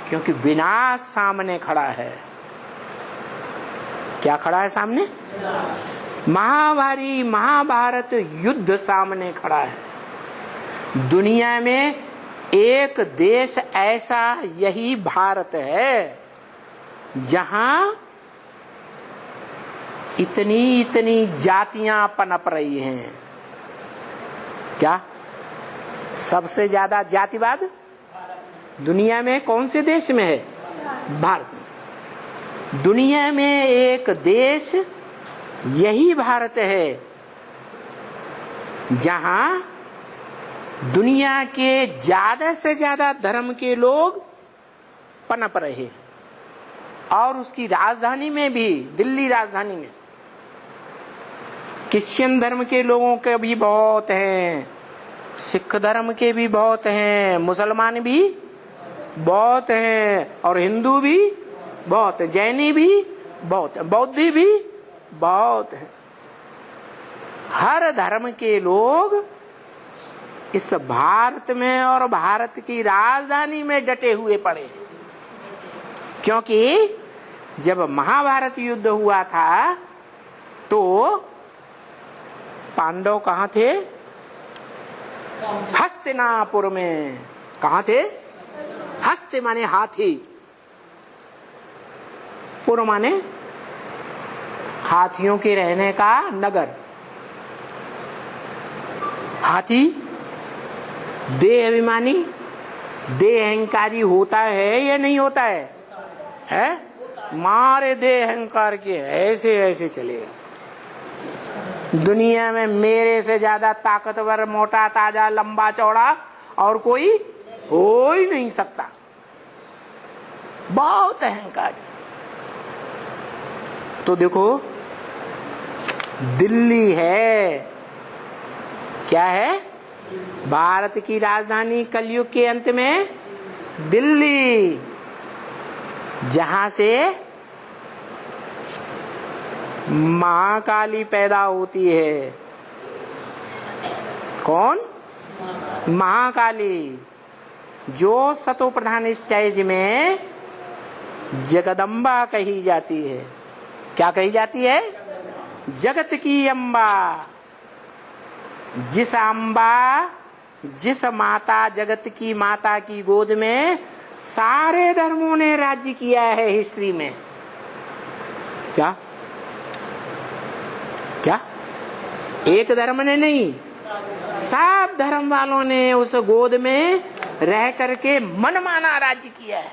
क्योंकि विनाश सामने खड़ा है। क्या खड़ा है सामने? महाभारी महाभारत युद्ध सामने खड़ा है। दुनिया में एक देश ऐसा यही भारत है जहां इतनी जातियां पनप रही हैं। क्या सबसे ज्यादा जातिवाद दुनिया में कौन से देश में है? भारत में। दुनिया में एक देश यही भारत है जहां दुनिया के ज्यादा से ज्यादा धर्म के लोग पनप रहे, और उसकी राजधानी में भी, दिल्ली राजधानी में क्रिश्चियन धर्म के लोगों के भी बहुत हैं, सिख धर्म के भी बहुत हैं, मुसलमान भी बहुत हैं, और हिंदू भी बहुत हैं, जैनी भी बहुत हैं, बौद्धी भी बहुत हैं। हर धर्म के लोग इस भारत में और भारत की राजधानी में डटे हुए पड़े, क्योंकि जब महाभारत युद्ध हुआ था तो पांडव कहाँ थे? हस्तिनापुर में। कहाँ थे? हस्ति माने हाथी, पुर माने हाथियों के रहने का नगर। हाथी देह अभिमानी, देह अहंकारी होता है या नहीं होता है? मारे देह अहंकार के ऐसे ऐसे चलेगा। दुनिया में मेरे से ज्यादा ताकतवर, मोटा, ताजा, लंबा, चौड़ा और कोई हो ही नहीं सकता। बहुत अहंकारी। तो देखो दिल्ली है, क्या है? भारत की राजधानी कलयुग के अंत में दिल्ली, जहां से महाकाली पैदा होती है। कौन? महाकाली, जो सतो प्रधान स्टेज में जगदम्बा कही जाती है। क्या कही जाती है? जगत की अम्बा। जिस अम्बा, जिस माता, जगत की माता की गोद में सारे धर्मों ने राज्य किया है हिस्ट्री में। क्या क्या? एक धर्म ने नहीं, सब धर्म वालों ने उस गोद में रह करके मनमाना राज्य किया है,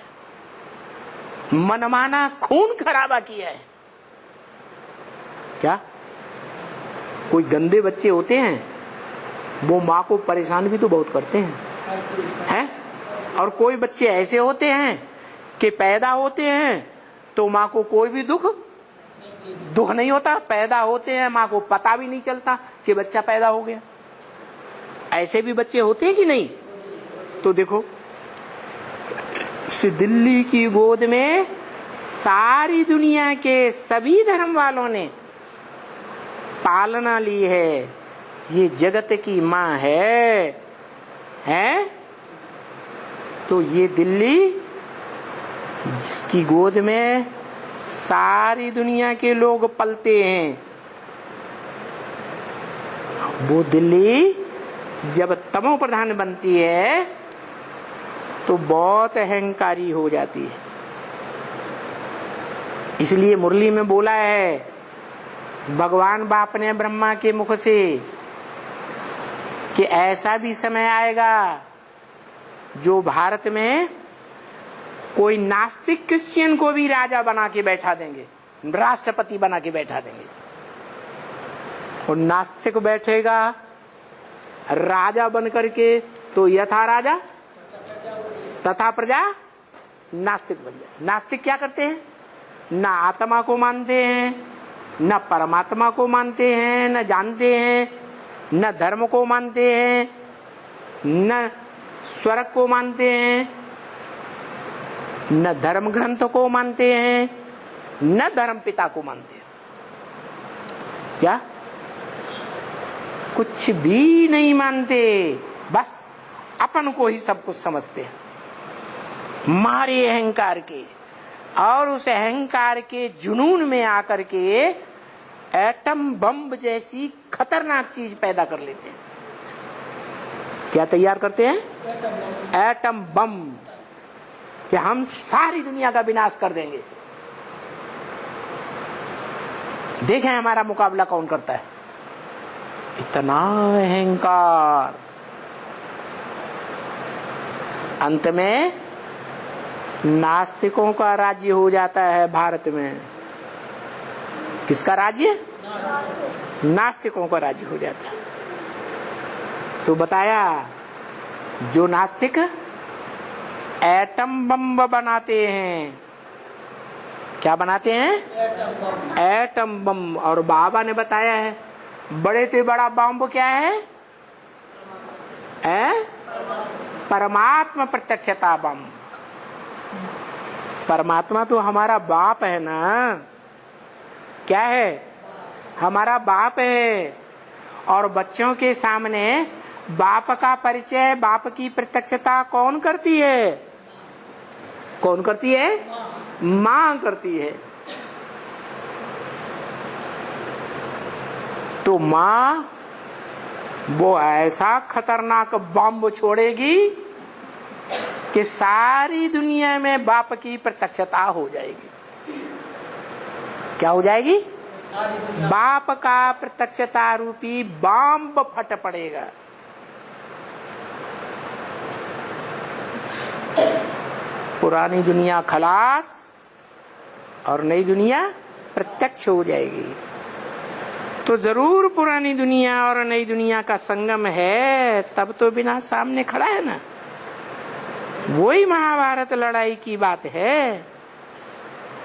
मनमाना खून खराबा किया है। क्या? कोई गंदे बच्चे होते हैं, वो माँ को परेशान भी तो बहुत करते हैं? और कोई बच्चे ऐसे होते हैं कि पैदा होते हैं तो माँ को कोई भी दुख नहीं होता। पैदा होते हैं, माँ को पता भी नहीं चलता कि बच्चा पैदा हो गया। ऐसे भी बच्चे होते हैं कि नहीं? तो देखो, इस दिल्ली की गोद में सारी दुनिया के सभी धर्म वालों ने पालना ली है। ये जगत की माँ है? तो ये दिल्ली, जिसकी गोद में सारी दुनिया के लोग पलते हैं, वो दिल्ली जब तमो प्रधान बनती है तो बहुत अहंकारी हो जाती है। इसलिए मुरली में बोला है भगवान बाप ने ब्रह्मा के मुख से कि ऐसा भी समय आएगा जो भारत में कोई नास्तिक क्रिश्चियन को भी राजा बना के बैठा देंगे, राष्ट्रपति बना के बैठा देंगे। और नास्तिक बैठेगा राजा बन करके तो यथा राजा तथा प्रजा नास्तिक बन जाए। नास्तिक क्या करते हैं? न आत्मा को मानते हैं, न परमात्मा को मानते हैं, न जानते हैं, न धर्म को मानते हैं, न स्वर्ग को मानते हैं, न धर्म ग्रंथ को मानते हैं, न धर्म पिता को मानते हैं। क्या? कुछ भी नहीं मानते, बस अपन को ही सब कुछ समझते हैं। मारे अहंकार के, और उस अहंकार के जुनून में आकर के एटम बम जैसी खतरनाक चीज पैदा कर लेते हैं। क्या तैयार करते हैं? एटम बम, कि हम सारी दुनिया का विनाश कर देंगे। देखें हमारा मुकाबला कौन करता है। इतना अहंकार, अंत में नास्तिकों का राज्य हो जाता है भारत में। किसका राज्य? नास्तिकों का राज्य हो जाता है। तो बताया, जो नास्तिक एटम बम बनाते हैं। क्या बनाते हैं? Atom bomb. और बाबा ने बताया है, बड़े से बड़ा बम क्या है? परमात्मा प्रत्यक्षता बम। परमात्मा तो हमारा बाप है ना। क्या है? हमारा बाप है। और बच्चों के सामने बाप का परिचय, बाप की प्रत्यक्षता कौन करती है? कौन करती है? मां करती है। तो मां वो ऐसा खतरनाक बम छोड़ेगी कि सारी दुनिया में बाप की प्रत्यक्षता हो जाएगी। क्या हो जाएगी? बाप का प्रत्यक्षता रूपी बम फट पड़ेगा। पुरानी दुनिया खलास और नई दुनिया प्रत्यक्ष हो जाएगी। तो जरूर पुरानी दुनिया और नई दुनिया का संगम है, तब तो बिना सामने खड़ा है ना। वही महाभारत लड़ाई की बात है।